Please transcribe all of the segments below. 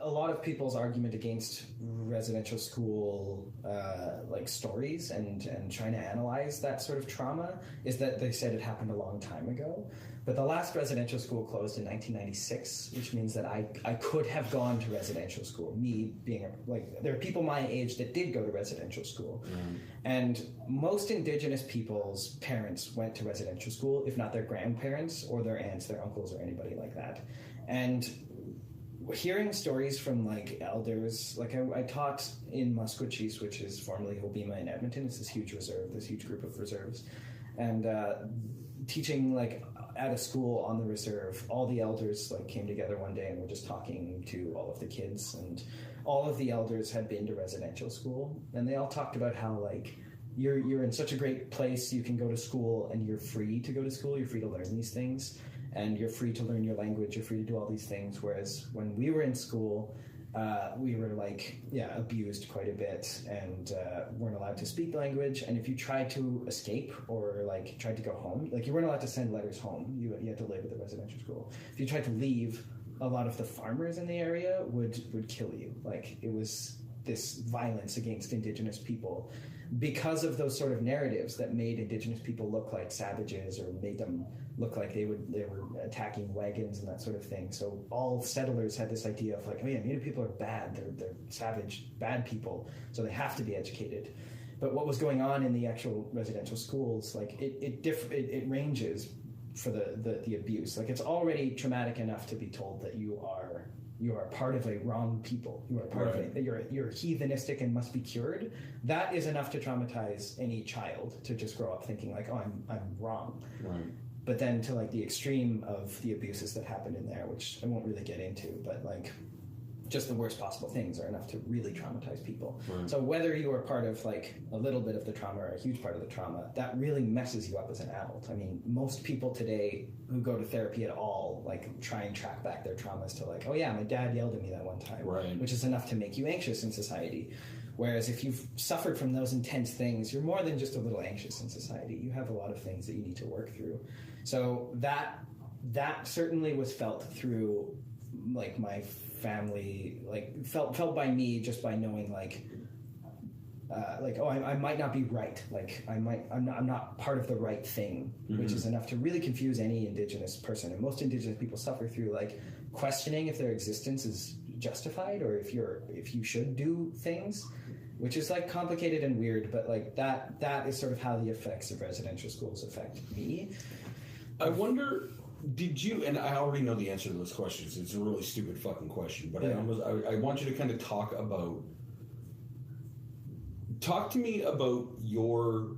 a lot of people's argument against residential school like stories and trying to analyze that sort of trauma is that they said it happened a long time ago. But the last residential school closed in 1996, which means that I could have gone to residential school. Me being like, there are people my age that did go to residential school. And most Indigenous people's parents went to residential school, if not their grandparents or their aunts, their uncles, or anybody like that. And hearing stories from like elders, like I taught in Amiskwaci, which is formerly Hobima in Edmonton. It's this huge reserve, this huge group of reserves. And teaching like at a school on the reserve, all the elders like came together one day and were just talking to all of the kids, and all of the elders had been to residential school, and they all talked about how like you're in such a great place, you can go to school and you're free to go to school, you're free to learn these things, and you're free to learn your language, you're free to do all these things. Whereas when we were in school, we were like, abused quite a bit, and weren't allowed to speak language. And if you tried to escape or like tried to go home, like you weren't allowed to send letters home. You had to live at the residential school. If you tried to leave, a lot of the farmers in the area would kill you. Like it was this violence against Indigenous people because of those sort of narratives that made Indigenous people look like savages, or made them look like they were attacking wagons and that sort of thing. So all settlers had this idea of like, oh yeah, Native people are bad, they're savage, bad people, so they have to be educated. But what was going on in the actual residential schools, like it ranges for the abuse. Like it's already traumatic enough to be told that you are part of a wrong people. You are part of it. You're heathenistic and must be cured. That is enough to traumatize any child to just grow up thinking like, oh, I'm wrong. Right. But then to like the extreme of the abuses that happened in there, which I won't really get into, but like just the worst possible things are enough to really traumatize people. Right. So whether you are part of like a little bit of the trauma or a huge part of the trauma, that really messes you up as an adult. I mean, most people today who go to therapy at all, like try and track back their traumas to like, oh yeah, my dad yelled at me that one time, right, which is enough to make you anxious in society. Whereas if you've suffered from those intense things, you're more than just a little anxious in society. You have a lot of things that you need to work through. So that certainly was felt through like my family, like felt by me just by knowing like oh, I might not be right, like I'm not part of the right thing, which is enough to really confuse any Indigenous person. And most Indigenous people suffer through like questioning if their existence is justified or if you should do things, which is like complicated and weird, but like that is sort of how the effects of residential schools affect me. I wonder, did you, and I already know the answer to those questions, it's a really stupid fucking question, but yeah. I want you to kind of talk to me about your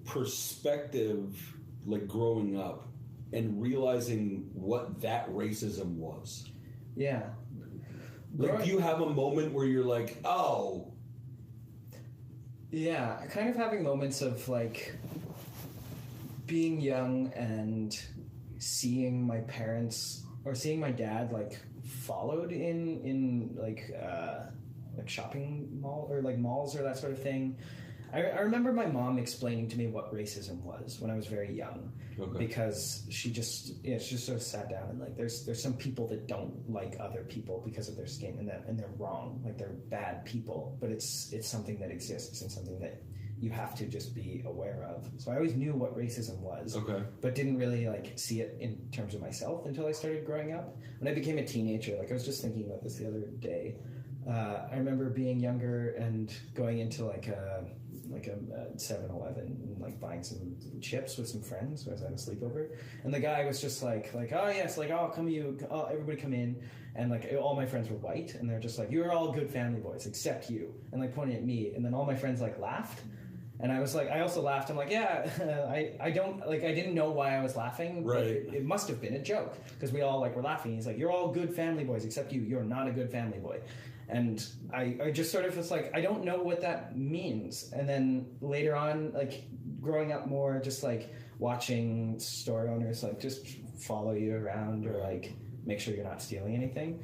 perspective, like growing up and realizing what that racism was. Yeah. Like, do you have a moment where you're like, oh. Yeah, kind of having moments of like being young and seeing my parents or seeing my dad like followed in like shopping mall or like malls or that sort of thing. I remember my mom explaining to me what racism was when I was very young, because she just sort of sat down and like there's some people that don't like other people because of their skin, and they're wrong, like they're bad people, but it's something that exists and something that you have to just be aware of. So I always knew what racism was, but didn't really like see it in terms of myself until I started growing up. When I became a teenager, like I was just thinking about this the other day. I remember being younger and going into like a 7-Eleven and like buying some chips with some friends. I was at a sleepover, and the guy was just like oh yes, like oh everybody come in, and like all my friends were white, and they're just like, you're all good family boys except you, and like pointing at me, and then all my friends like laughed. And I was like, I also laughed. I'm like, yeah, I didn't know why I was laughing. Right. It must have been a joke because we all like were laughing. He's like, you're all good family boys except you. You're not a good family boy. And I just sort of was like, I don't know what that means. And then later on, like growing up more, just like watching store owners like just follow you around or like make sure you're not stealing anything.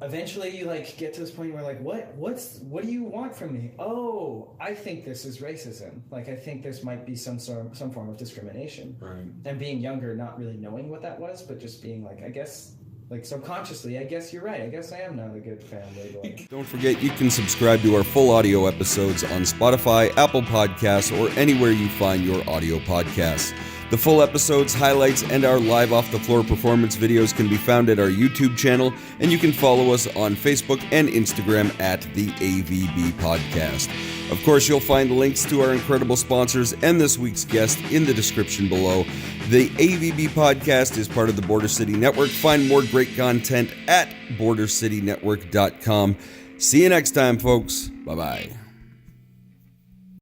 Eventually you like get to this point where like what do you want from me? Oh, I think this is racism. Like I think this might be some form of discrimination. Right. And being younger, not really knowing what that was, but just being like, I guess like subconsciously, I guess you're right. I guess I am not a good family boy. Don't forget, you can subscribe to our full audio episodes on Spotify, Apple Podcasts, or anywhere you find your audio podcasts. The full episodes, highlights, and our live off-the-floor performance videos can be found at our YouTube channel, and you can follow us on Facebook and Instagram at the AVB Podcast. Of course, you'll find links to our incredible sponsors and this week's guest in the description below. The AVB Podcast is part of the Border City Network. Find more great content at bordercitynetwork.com. See you next time, folks. Bye-bye.